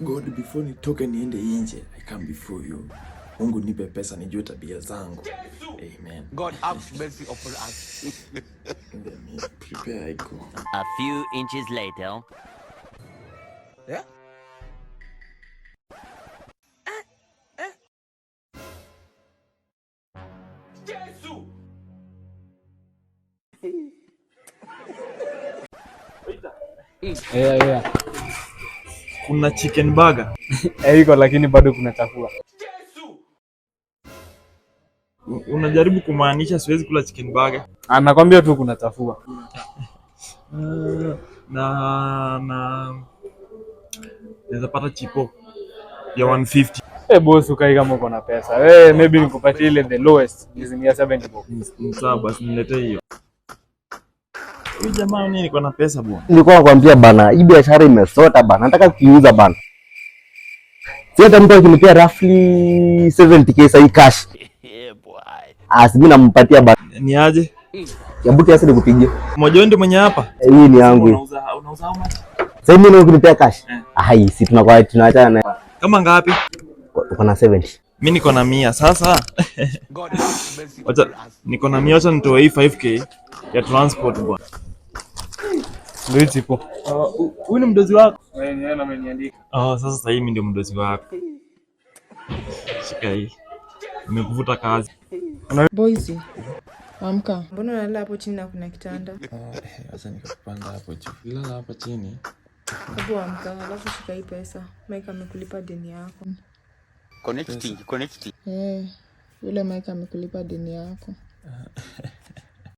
God, before nitoke niende nje, I come before you. Mungu nipe pesa nijue tabia zangu. Amen. God have mercy upon us. Let me prepare, I go. A few inches later. Yeah? Yeah. Kuna chicken burger. Iko lakini bado kuna chakula. Unajaribu kumaanisha siwezi kula chicken burger? Anakwambia tu kuna chafua. Naweza pata chipo ya 150. Boss ukai kama uko na pesa. Maybe nikupatie ile the lowest ni ya 70 bob. Sawa basi niletee hiyo. Huyu jamaa mimi niko na pesa bwana. Nilikuwa nakwambia bana, hii biashara imesota bana. Nataka kuiuza bana. Si hata mtu akinipea roughly 70k sasa cash. Yeah boy. Mimi nampatia bana. Ni aje? Hebu kiasi nikupigie. Mmoja ndio mwenye hapa? Hii ni yangu. Unauza how much? Sasa mimi nakunipea cash. Hai, si tunaachana na. Kama ngapi? Uko na 70. Mimi niko na 100 sasa. God have mercy upon Wacha us. niko na 100, acha nitoe hii 5k ya transport bwana. Ndio chipo. Huyu ni mdozi wako? Wewe na ameniandika. Sasa hii mimi ndio mdozi wako. Shika hii. Nimekuvuta kazi. Boys, amka. Mbona unalala hapo chini na kuna kitanda? Acha nikapanda hapo juu. Lala hapa chini. Hebu amka, alafu shika hii pesa. Mike amekulipa deni yako. Connecting. Yule Mike amekulipa deni yako.